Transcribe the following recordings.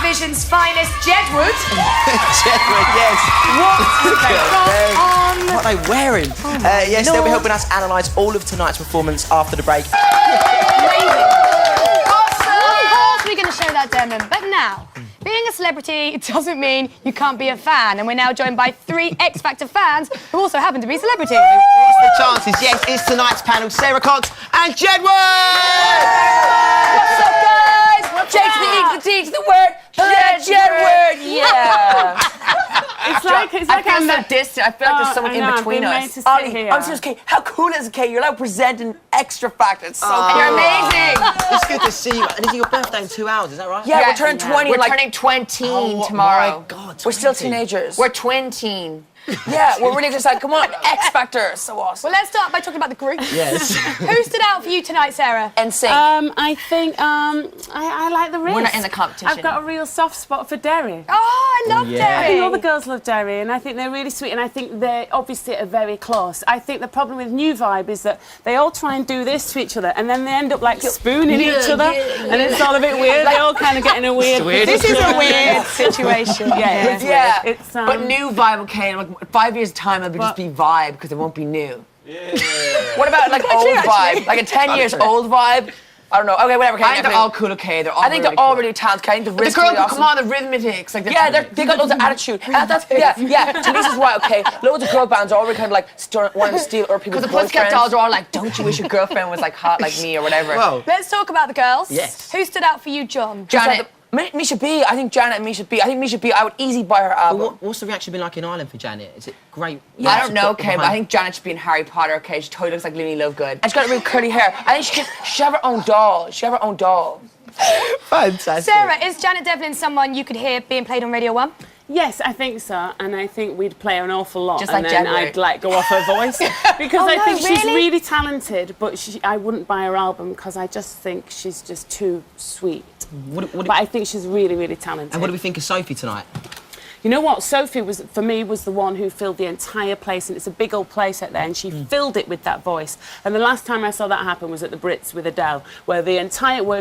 Eurovision's finest, Jedward. Jedward, yes. What are they wearing? Yes, they'll be helping us analyse all of tonight's performance after the break. Amazing. Of course we're going to show that demo, but now, being a celebrity doesn't mean you can't be a fan, and we're now joined by 3 X Factor fans who also happen to be celebrities. What's the chances? Yes, it's tonight's panel, Sarah Cox and Jedward! What's up, guys? J to the E to the D to the word. Jedward, yeah. It's like I feel so distant. I feel like there's someone in between us. Ollie, I'm serious, Kate. How cool is it, Kate? You're now presenting Xtra Factor. It's so cool. And you're amazing. It's good to see you. And is it your birthday in 2 hours? Is that right? Yeah, we're turning 20. We're turning 20 tomorrow. My God, We're still teenagers. We're twin-teen. Yeah, we're really excited. Come on, X Factor. So awesome. Well, let's start by talking about the group. Yes. Who stood out for you tonight, Sarah? NSYNC. I think I like the risk. We're not in the competition. I've got a real soft spot for Derry. Oh, I love I Derry. think all the girls love Derry, and I think they're really sweet, and I think they obviously are very close. I think the problem with New Vibe is that they all try and do this to each other, and then they end up like spooning each other, and it's all a bit weird. They all kind of get in a weird. This is a weird situation. Yeah. It's But New Vibe, okay, like 5 years' time, it'll just be Vibe because it won't be new. Yeah. What about like old Vibe? Like a 10 years old Vibe? I don't know. Okay, whatever. Okay, I think they're all cool, okay? They're all I think they're all really talented. I think the The risk girl really who awesome. come on, the rhythmics. Like Yeah, they got loads of attitude. That's, yeah. Denise's right, okay. Loads of girl bands are already kind of like wanting to steal other people's Because the Pussycat boyfriends. Dolls are all like, don't you wish your girlfriend was like hot like me or whatever. Well, Let's talk about the girls. Yes. Who stood out for you, John? Janet. Misha B. I think Janet and Misha B. I think Misha B. I would easily buy her album. what's the reaction been like in Ireland for Janet? Is it great? I don't know, okay, but I think Janet should be in Harry Potter, okay? She totally looks like Looney Lovegood. And she's got really curly hair. I think she should have her own doll. She should have her own doll. Fantastic. Sarah, is Janet Devlin someone you could hear being played on Radio 1? Yes, I think so, and I think we'd play her an awful lot, Just and like then Jedward. I'd like go off her voice because Oh, I no, think she's really? really talented, but I wouldn't buy her album because I just think she's just too sweet. But I think she's really, really talented. And what do we think of Sophie tonight? You know what? Sophie was, for me, was the one who filled the entire place, and it's a big old place out there, and she filled it with that voice. And the last time I saw that happen was at the Brits with Adele, where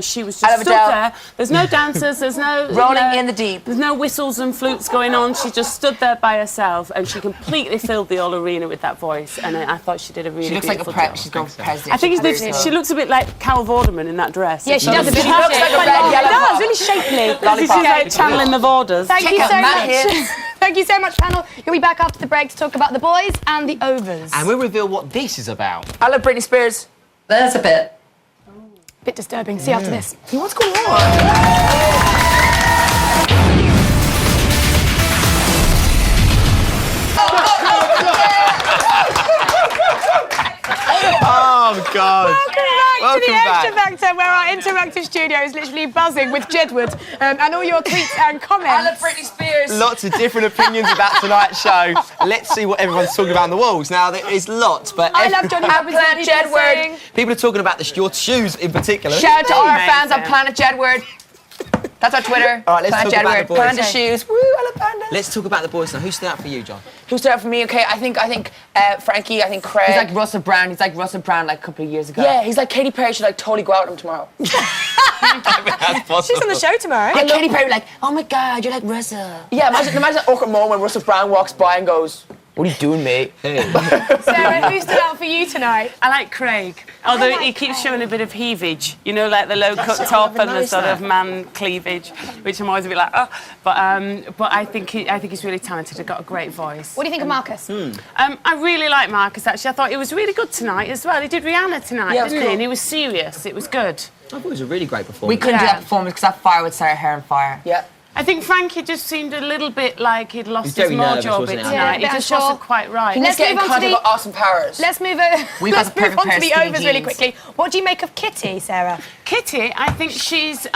she was just stood there. There's no dancers, there's no Rolling in the deep. There's no whistles and flutes going on. She just stood there by herself, and she completely filled the whole arena with that voice. And I thought she did a really She looks like a beautiful job. she's going for president. I think she looks a bit like Carol Vorderman in that dress. Yeah, she does a bit. She looks like a red yellow does, pop. really shapely. She's like channeling the Vorders. Thank you so Matt much. Hibbs. Thank you so much, panel. You'll be back after the break to talk about the boys and the overs. And we'll reveal what this is about. I love Britney Spears. There's a bit. Bit disturbing. See you after this. What's going on? Oh, God. Welcome back to the back. Xtra Factor, where our interactive studio is literally buzzing with Jedward and all your tweets and comments. I love Britney Spears. Lots of different opinions about tonight's show. Let's see what everyone's talking about on the walls. Now, there is lots, but... I love Johnny Robinson, Jedward. People are talking about your shoes in particular. Shout out to all our fans on Amazing. Planet Jedward. That's our Twitter. All right, let's Planet talk about Jedward. the boys. Panda shoes. Woo, I love pandas. Let's talk about the boys now. Who stood out for you, John? Who stood out for me? Okay, I think Frankie. I think Craig. He's like Russell Brand. He's like Russell Brand like a couple of years ago. Yeah, he's like Katy Perry. Should like totally go out with him tomorrow. That's possible. She's on the show tomorrow. Yeah, Katy Perry like, oh my God, you're like Russell. Yeah, imagine that awkward moment when Russell Brand walks by and goes, "What are you doing, mate?" Sarah, who stood out for you tonight? I like Craig, although he keeps showing a bit of heavage, you know, like the low-cut top and the sort of man cleavage, which I'm always a bit like, oh. But I think he's really talented. He's got a great voice. What do you think of Marcus? I really like Marcus, actually. I thought he was really good tonight as well. He did Rihanna tonight, Yeah, it was didn't he? cool. And he was serious. It was good. I thought it was a really great performance. We couldn't do that performance because that fire would set our hair on fire. Yeah. I think Frankie just seemed a little bit like he'd lost He's his very nervous, mojo a wasn't bit he? tonight. Yeah, He just unsure. wasn't quite right. Let's get in move on to contact the- with Austin Powers. Let's move We've got let's the move perfect on pair to of the skinny overs really jeans. quickly. What do you make of Kitty, Sarah? Kitty, I think she's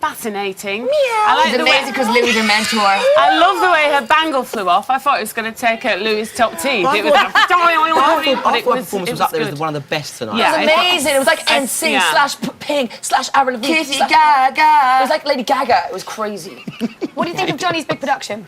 fascinating. Meow. I It's amazing because Louis is your mentor. I love the way her bangle flew off. I thought it was going to take out Louis' top teeth. It was like, I thought but her it performance was up there as good. one of the best tonight. Yeah. It was amazing. It was like NSYNC Yeah. / Pink / Avril Lavigne Kitty / Gaga. It was like Lady Gaga. It was crazy. What do you think of Johnny's big production?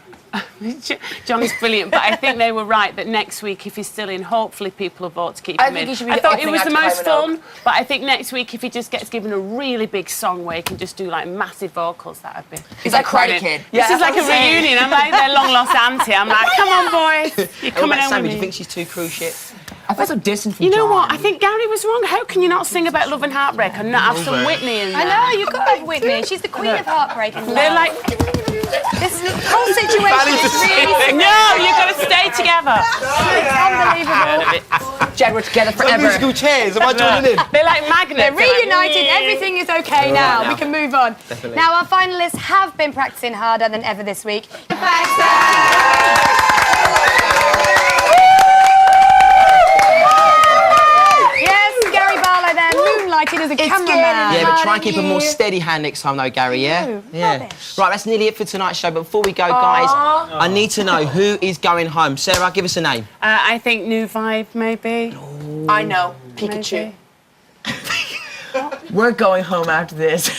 Johnny's brilliant, but I think they were right that next week, if he's still in, hopefully people will vote to keep I him think in. he should be I the thought it opening was act the of most Hyman fun, but I think next week, if he just gets given a really big song where he can just do like massive vocals, that would be. He's like Karate Kid. This is like a reunion. I'm like their long lost auntie. I'm like, come on, boys, you're What coming about in Sammy? with Do you me. think she's too cruise ship? I feel so distant from You know John. what? I think Gary was wrong. How can you not sing about love and heartbreak and not have some Whitney in there? I know, you've got to have Whitney. She's the queen of heartbreak and love. They're like, This whole situation is really no, you've got to stay together. unbelievable. Jedward together Like forever. musical chairs. Am I joining in? They're like magnets. They're reunited. Everything is okay now. We can move on. Definitely. Now, our finalists have been practicing harder than ever this week. Yes, Gary Barlow there, moonlighted as a cameraman. Yeah, but try and keep a more steady hand next time, though, Gary. Yeah. No, Yeah. rubbish. Right, that's nearly it for tonight's show. But before we go, guys, I need to know who is going home. Sarah, give us a name. I think New Vibe, maybe. I know. Pikachu. Maybe. We're going home after this. So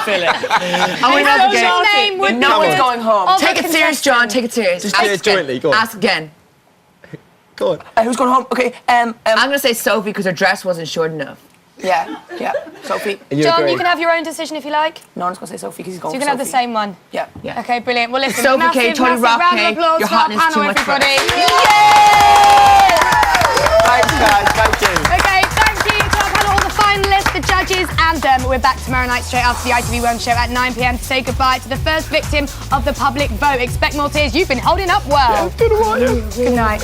silly. I want to His ask social again. name would No be one's going home. All Take the it serious, John. Take it serious. Just do it jointly, go on. Ask again. Go on. Who's going home? Okay. I'm gonna say Sophie because her dress wasn't short enough. Yeah. Sophie. And you John, agree? you can have your own decision if you like. No one's gonna say Sophie because he's going. So you can have the Sophie. same one. Yeah. Yeah. Okay, brilliant. Well, listen, Sophie massive, K, Tony massive Rock round K, of applause your for our hotness panel, too much for everybody. Thanks, guys. Thank you. Okay, thank you to our panel, all the finalists, the judges, and we're back tomorrow night straight after the ITV1 show at 9 p.m. to say goodbye to the first victim of the public vote. Expect more tears. You've been holding up well. Good night.